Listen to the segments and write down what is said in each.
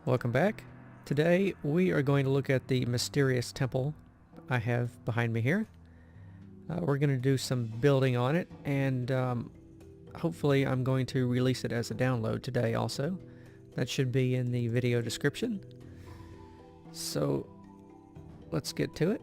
Welcome back. Today we are going to look at the mysterious temple I have behind me here. We're going to do some building on it, and hopefully I'm going to release it as a download today also. That should be in the video description. So let's get to it.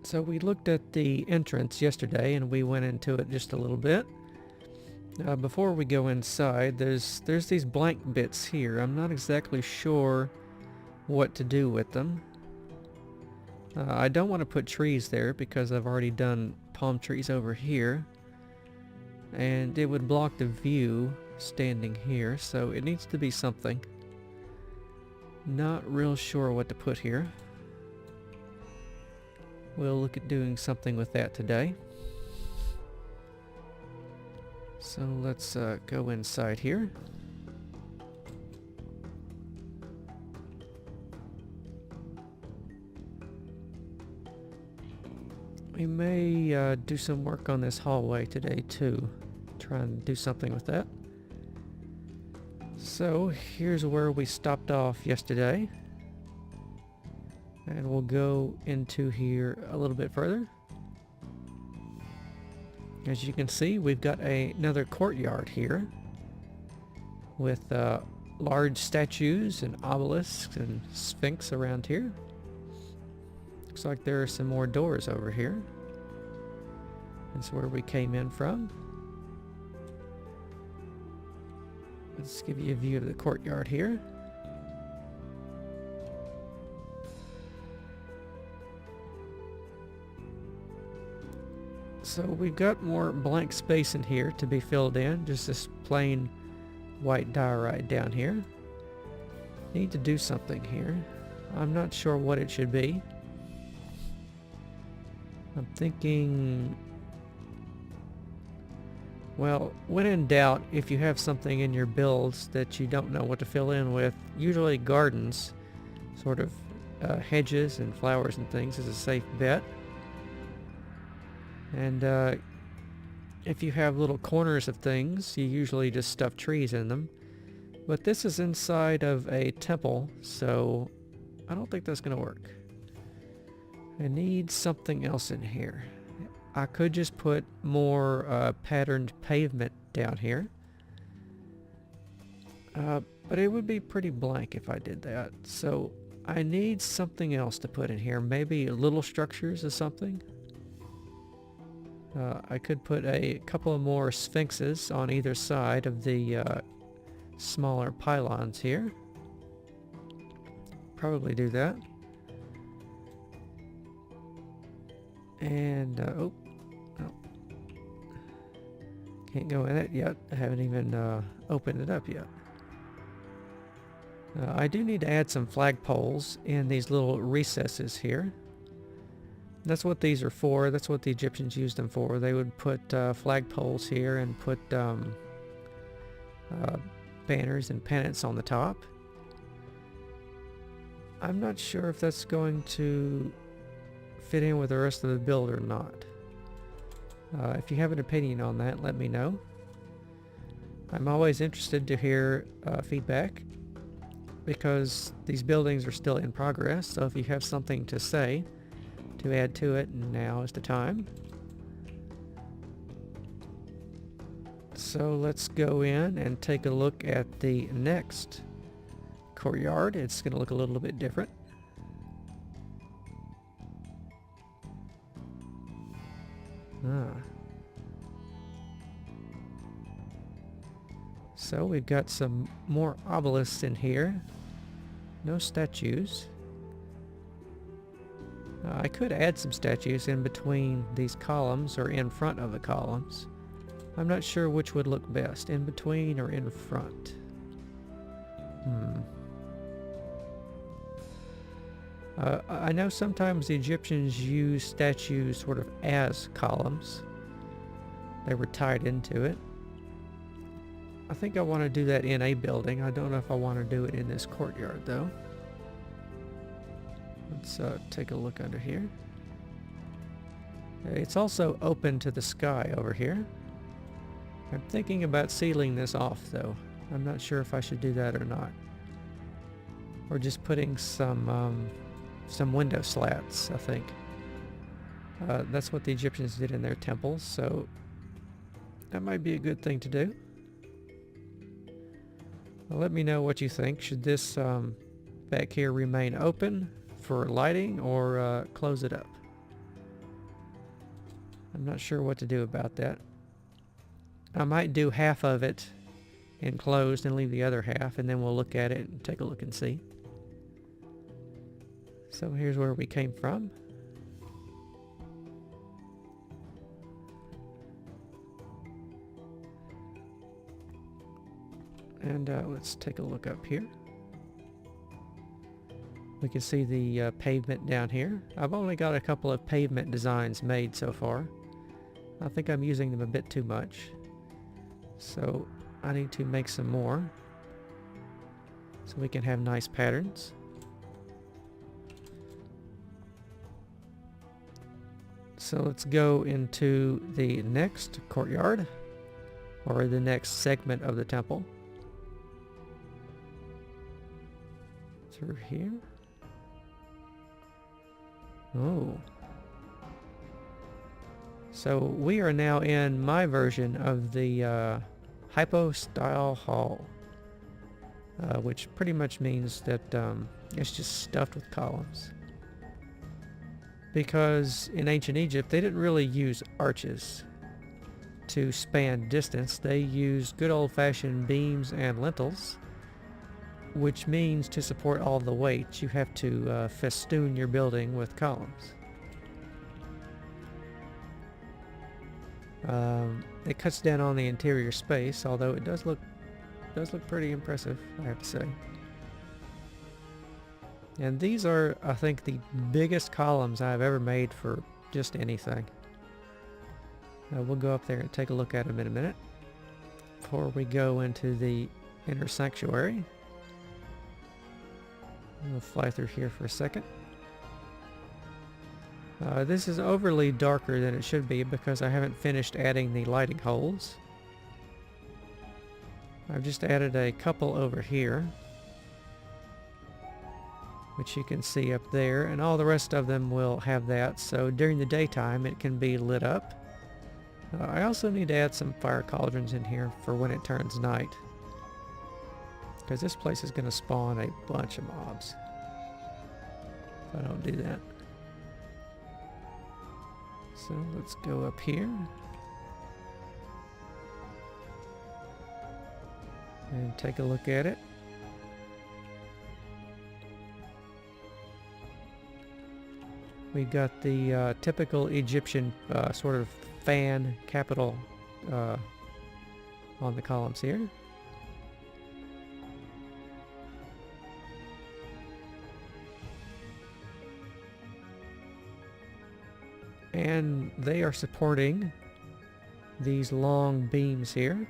So we looked at the entrance yesterday and we went into it just a little bit. Before we go inside, there's these blank bits here. I'm not exactly sure what to do with them. I don't want to put trees there because I've already done palm trees over here. And it would block the view standing here, so it needs to be something. Not real sure what to put here. We'll look at doing something with that today. So let's go inside here. We may do some work on this hallway today too. Try and do something with that. So here's where we stopped off yesterday. And we'll go into here a little bit further. As you can see, we've got another courtyard here with large statues and obelisks and sphinx around here. Looks like there are some more doors over here. That's where we came in from. Let's give you a view of the courtyard here. So we've got more blank space in here to be filled in, just this plain white diorite down here. Need to do something here. I'm not sure what it should be. I'm thinking, well, when in doubt, if you have something in your builds that you don't know what to fill in with, usually gardens, sort of hedges and flowers and things, is a safe bet. And if you have little corners of things, you usually just stuff trees in them. But this is inside of a temple, so I don't think that's going to work. I need something else in here. I could just put more patterned pavement down here. But it would be pretty blank if I did that. So I need something else to put in here. Maybe little structures or something. I could put a couple of more sphinxes on either side of the smaller pylons here. Probably do that. And, oh, can't go in it yet. I haven't even opened it up yet. I do need to add some flagpoles in these little recesses here. That's what these are for. That's what the Egyptians used them for. They would put flagpoles here and put banners and pennants on the top. I'm not sure if that's going to fit in with the rest of the build or not. If you have an opinion on that, let me know. I'm always interested to hear feedback because these buildings are still in progress, so if you have something to say to add to it, now is the time. So let's go in and take a look at the next courtyard. It's going to look a little bit different. So we've got some more obelisks in here. No statues. I could add some statues in between these columns or in front of the columns. I'm not sure which would look best, in between or in front. I know sometimes the Egyptians used statues sort of as columns. They were tied into it. I think I want to do that in a building. I don't know if I want to do it in this courtyard though. Let's take a look under here. It's also open to the sky over here. I'm thinking about sealing this off though. I'm not sure if I should do that or not. Or just putting some window slats, I think. That's what the Egyptians did in their temples, so that might be a good thing to do. Well, let me know what you think. Should this back here remain open for lighting or close it up? I'm not sure what to do about that. I might do half of it enclosed and leave the other half, and then we'll look at it and take a look and see. So here's where we came from. And let's take a look up here. We can see the pavement down here. I've only got a couple of pavement designs made so far. I think I'm using them a bit too much. So I need to make some more so we can have nice patterns. So let's go into the next courtyard, or the next segment of the temple. Through here. Oh. So we are now in my version of the Hypo style hall, which pretty much means that it's just stuffed with columns. Because in ancient Egypt they didn't really use arches to span distance. They used good old-fashioned beams and lintels, which means to support all the weight you have to festoon your building with columns. It cuts down on the interior space, although it does look pretty impressive, I have to say. And these are, I think, the biggest columns I've ever made for just anything. We'll go up there and take a look at them in a minute. Before we go into the inner sanctuary, we'll fly through here for a second. This is overly darker than it should be because I haven't finished adding the lighting holes. I've just added a couple over here, which you can see up there, and all the rest of them will have that, so during the daytime it can be lit up. I also need to add some fire cauldrons in here for when it turns night, because this place is going to spawn a bunch of mobs if I don't do that. So let's go up here and take a look at it. We've got the typical Egyptian sort of fan capital on the columns here. And they are supporting these long beams here.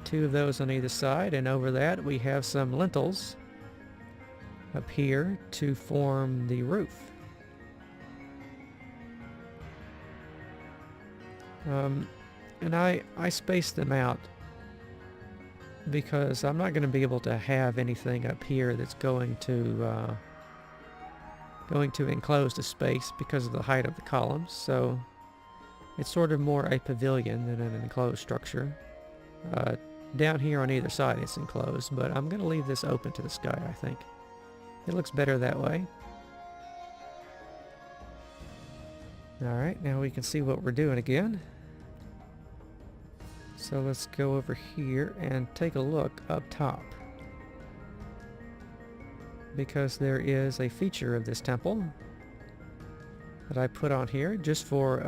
Two of those on either side, and over that we have some lintels up here to form the roof. And I spaced them out because I'm not going to be able to have anything up here that's going to enclose the space because of the height of the columns, so it's sort of more a pavilion than an enclosed structure. Down here on either side it's enclosed, but I'm going to leave this open to the sky, I think. It looks better that way. Alright, now we can see what we're doing again. So let's go over here and take a look up top, because there is a feature of this temple that I put on here just for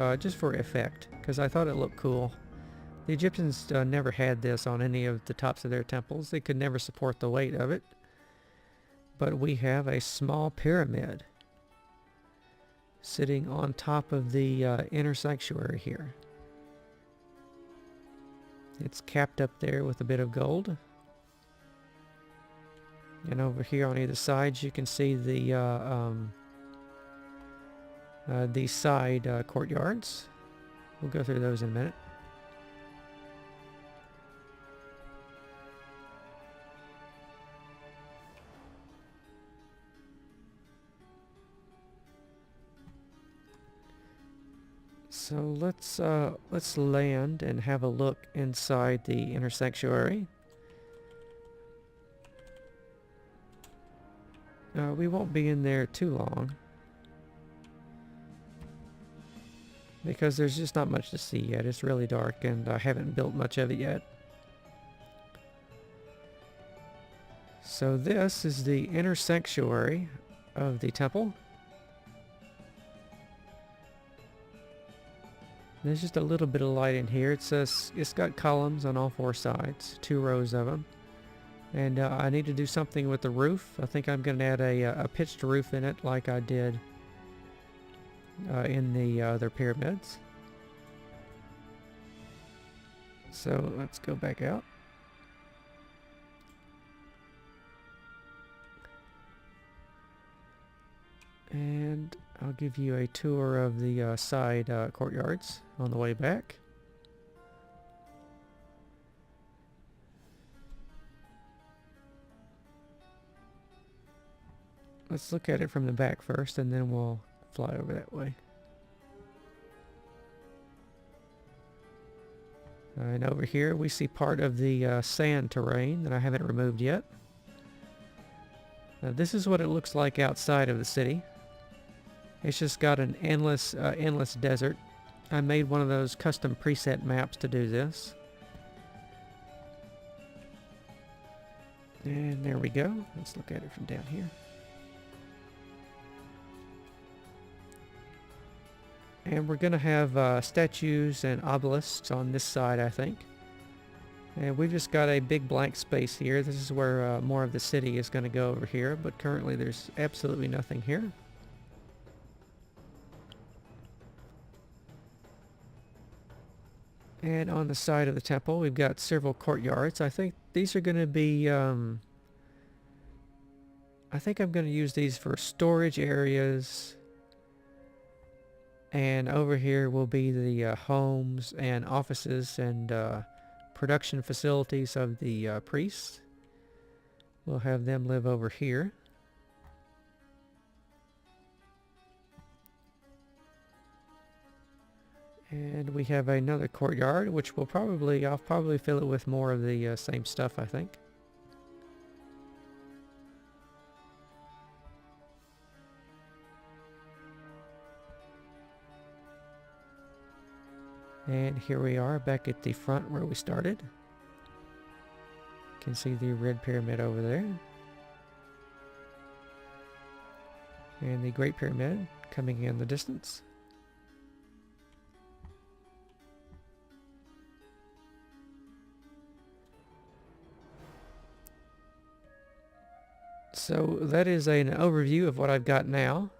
effect, because I thought it looked cool. The Egyptians never had this on any of the tops of their temples. They could never support the weight of it. But we have a small pyramid sitting on top of the inner sanctuary here. It's capped up there with a bit of gold. And over here on either side you can see the these side courtyards. We'll go through those in a minute. So let's land and have a look inside the inner sanctuary. We won't be in there too long because there's just not much to see yet. It's really dark and I haven't built much of it yet. So this is the inner sanctuary of the temple. There's just a little bit of light in here. It's got columns on all four sides, 2 rows of them. And I need to do something with the roof. I think I'm going to add a pitched roof in it like I did in the other pyramids. So let's go back out. And I'll give you a tour of the side courtyards on the way back. Let's look at it from the back first and then we'll fly over that way. And over here we see part of the sand terrain that I haven't removed yet. This is what it looks like outside of the city. It's just got an endless desert. I made one of those custom preset maps to do this. And there we go. Let's look at it from down here. And we're going to have statues and obelisks on this side, I think. And we've just got a big blank space here. This is where more of the city is going to go over here, but currently there's absolutely nothing here. And on the side of the temple, we've got several courtyards. I think these are going to be, I think I'm going to use these for storage areas. And over here will be the homes and offices and production facilities of the priests. We'll have them live over here. And we have another courtyard, which I'll probably fill it with more of the same stuff, I think. And here we are back at the front where we started. You can see the red pyramid over there. And the Great Pyramid coming in the distance. So that is an overview of what I've got now.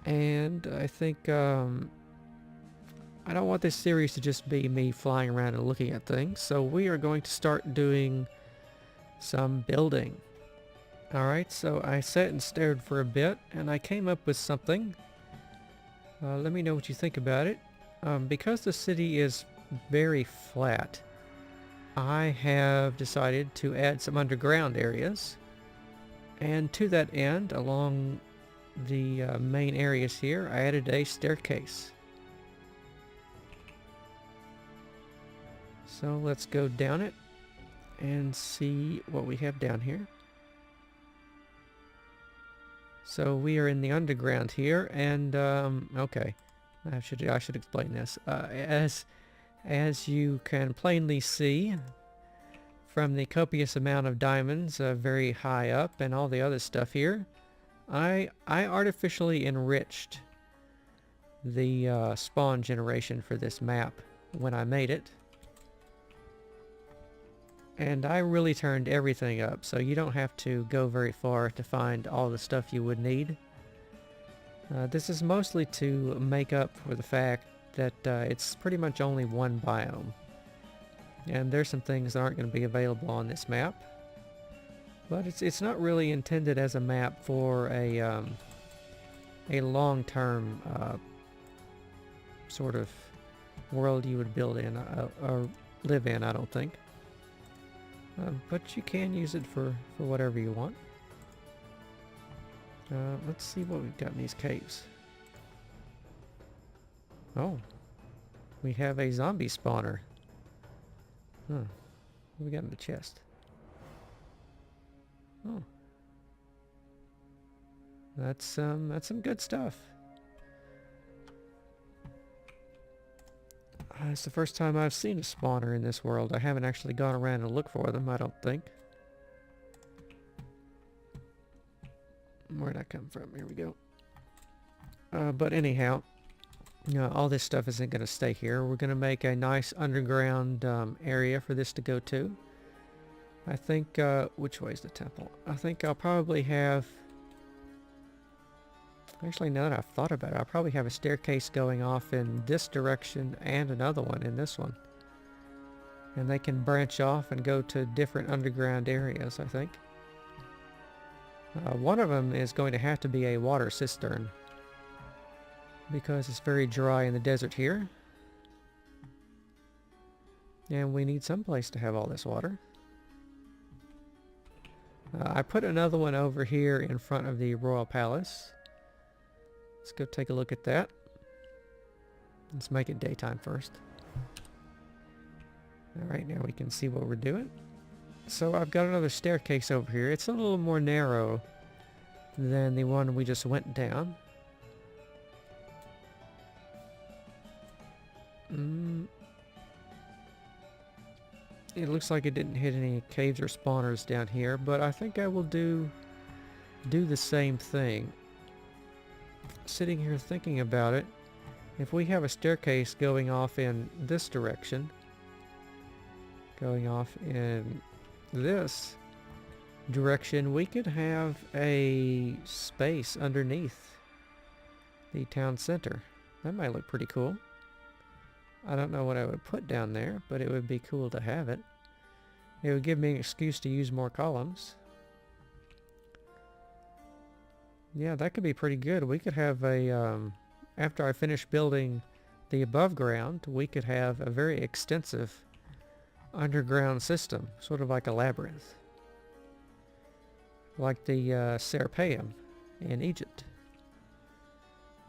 And I think I don't want this series to just be me flying around and looking at things. So we are going to start doing some building. Alright, so I sat and stared for a bit and I came up with something. Let me know what you think about it. Because the city is very flat, I have decided to add some underground areas. And to that end, along the main areas here, I added a staircase. So let's go down it and see what we have down here. So we are in the underground here, and okay, I should explain this. As you can plainly see from the copious amount of diamonds very high up and all the other stuff here, I artificially enriched the spawn generation for this map when I made it. And I really turned everything up, so you don't have to go very far to find all the stuff you would need. This is mostly to make up for the fact that it's pretty much only one biome. And there's some things that aren't going to be available on this map. But it's not really intended as a map for a long-term sort of world you would build in or live in, I don't think. But you can use it for whatever you want. Let's see what we've got in these caves. Oh, we have a zombie spawner. Huh. What do we got in the chest? Oh. That's some good stuff. It's the first time I've seen a spawner in this world. I haven't actually gone around and looked for them, I don't think. Where'd I come from? Here we go. But anyhow, all this stuff isn't going to stay here. We're going to make a nice underground area for this to go to. I think, which way is the temple? I think I'll probably have... Actually, now that I've thought about it, I'll probably have a staircase going off in this direction and another one in this one. And they can branch off and go to different underground areas, I think. One of them is going to have to be a water cistern, because it's very dry in the desert here. And we need some place to have all this water. I put another one over here in front of the Royal Palace. Let's go take a look at that. Let's make it daytime first. Alright, now we can see what we're doing. So I've got another staircase over here. It's a little more narrow than the one we just went down. It looks like it didn't hit any caves or spawners down here, but I think I will do the same thing. Sitting here thinking about it, if we have a staircase going off in this direction, going off in this direction, we could have a space underneath the town center. That might look pretty cool. I don't know what I would put down there, but it would be cool to have it. It would give me an excuse to use more columns. Yeah, that could be pretty good. We could have a, after I finish building the above ground, we could have a very extensive underground system, sort of like a labyrinth. Like the Serapeum in Egypt,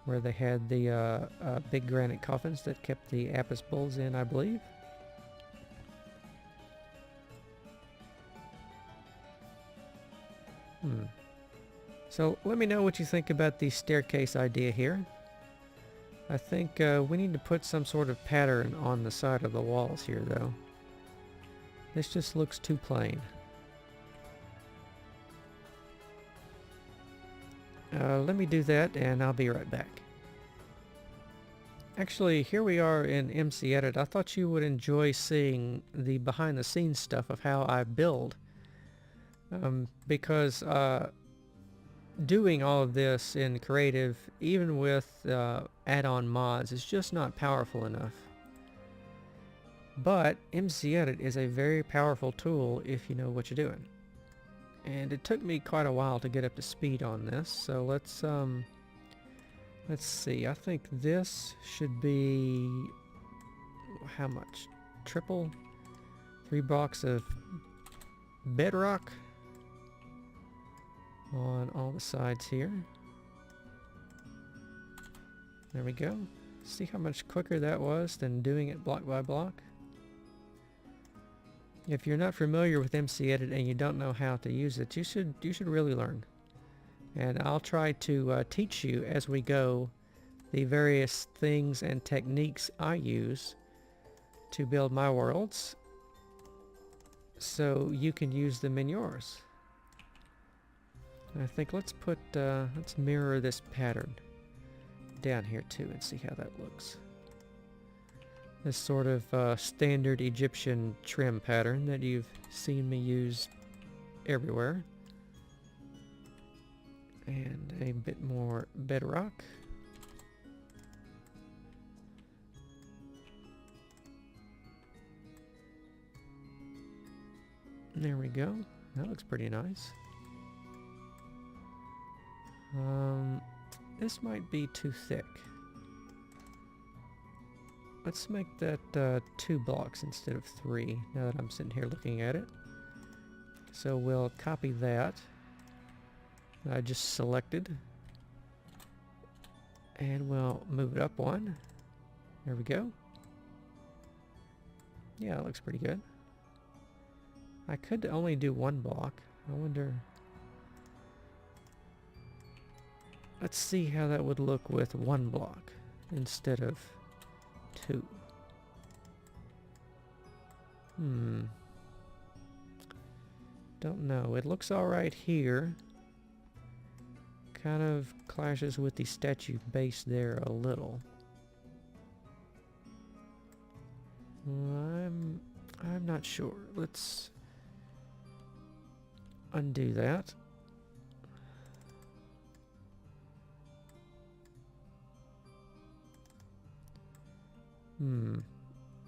where they had the big granite coffins that kept the Apis bulls in, I believe. So let me know what you think about the staircase idea here. I think we need to put some sort of pattern on the side of the walls here, though. This just looks too plain. Let me do that and I'll be right back. Actually, here we are in MC Edit. I thought you would enjoy seeing the behind the scenes stuff of how I build. Because doing all of this in creative, even with add-on mods, is just not powerful enough. But MC Edit is a very powerful tool if you know what you're doing. And it took me quite a while to get up to speed on this, so let's see. I think this should be how much? Triple? 3 blocks of bedrock on all the sides here. There we go. See how much quicker that was than doing it block by block? If you're not familiar with MC Edit and you don't know how to use it, you should really learn. And I'll try to teach you as we go the various things and techniques I use to build my worlds, so you can use them in yours. I think let's mirror this pattern down here too and see how that looks. This sort of standard Egyptian trim pattern that you've seen me use everywhere. And a bit more bedrock. There we go. That looks pretty nice. This might be too thick. Let's make that 2 blocks instead of 3, now that I'm sitting here looking at it. So we'll copy that I just selected, and we'll move it up 1. There we go. Yeah, it looks pretty good. I could only do 1 block. I wonder... Let's see how that would look with 1 block instead of 2. Don't know. It looks alright here. Kind of clashes with the statue base there a little. I'm not sure. Let's undo that.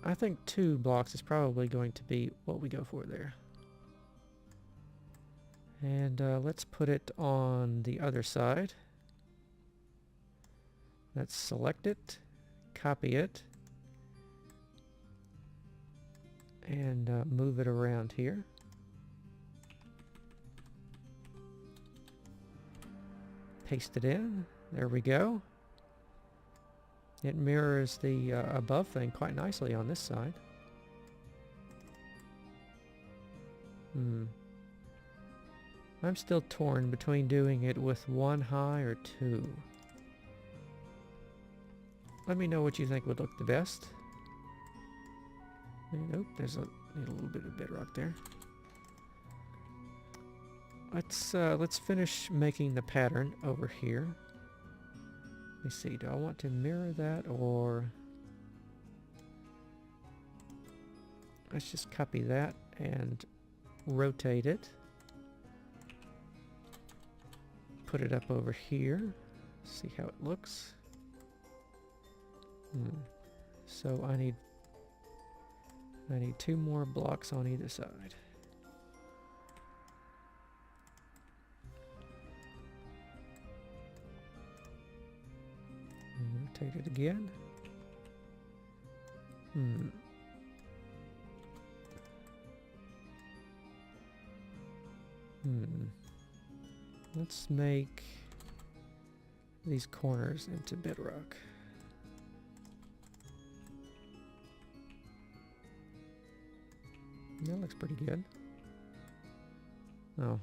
I think 2 blocks is probably going to be what we go for there. And let's put it on the other side. Let's select it, copy it, and move it around here. Paste it in. There we go. It mirrors the above thing quite nicely on this side. I'm still torn between doing it with 1 high or 2. Let me know what you think would look the best. Nope, need a little bit of bedrock there. Let's finish making the pattern over here. Let me see, do I want to mirror that, or... Let's just copy that and rotate it. Put it up over here. See how it looks. So I need 2 more blocks on either side. Rotate it again. Let's make these corners into bedrock. That looks pretty good. Oh.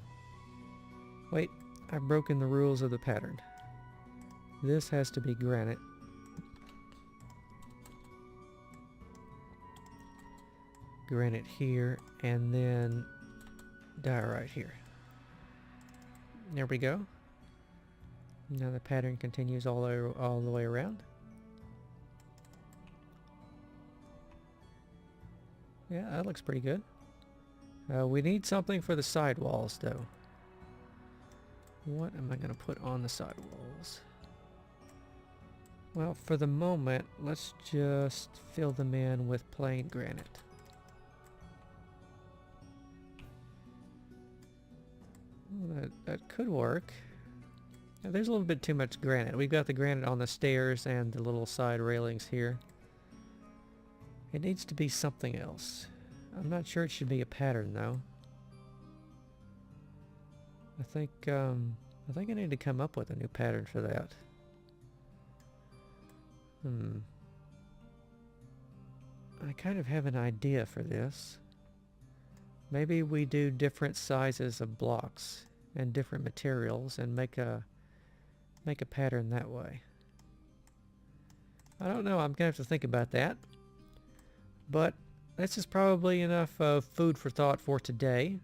Wait, I've broken the rules of the pattern. This has to be granite. Granite here, and then diorite here. There we go. Now the pattern continues all the way around. Yeah, that looks pretty good. We need something for the sidewalls, though. What am I going to put on the sidewalls? Well, for the moment, let's just fill them in with plain granite. Well, that could work. Now, there's a little bit too much granite. We've got the granite on the stairs and the little side railings here. It needs to be something else. I'm not sure it should be a pattern, though. I think I need to come up with a new pattern for that. I kind of have an idea for this. Maybe we do different sizes of blocks and different materials and make a pattern that way. I don't know, I'm gonna have to think about that. But this is probably enough food for thought for today.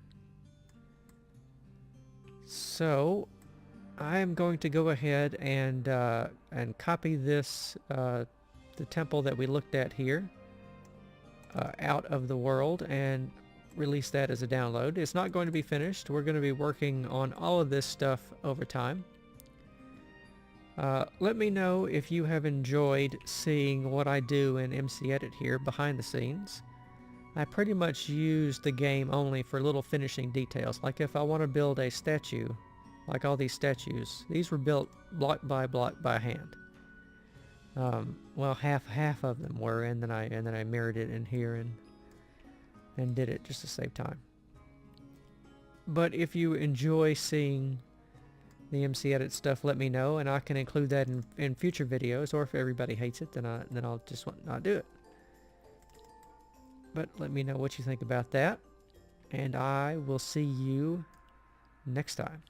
So I am going to go ahead and copy this, the temple that we looked at here, out of the world and release that as a download. It's not going to be finished. We're going to be working on all of this stuff over time. Let me know if you have enjoyed seeing what I do in MC Edit here behind the scenes. I pretty much use the game only for little finishing details. Like if I want to build a statue, like all these statues, these were built block by hand. Well, half of them were, and then I mirrored it in here and did it just to save time. But if you enjoy seeing the MC Edit stuff, let me know, and I can include that in future videos. Or if everybody hates it, then I'll just not do it. But let me know what you think about that, and I will see you next time.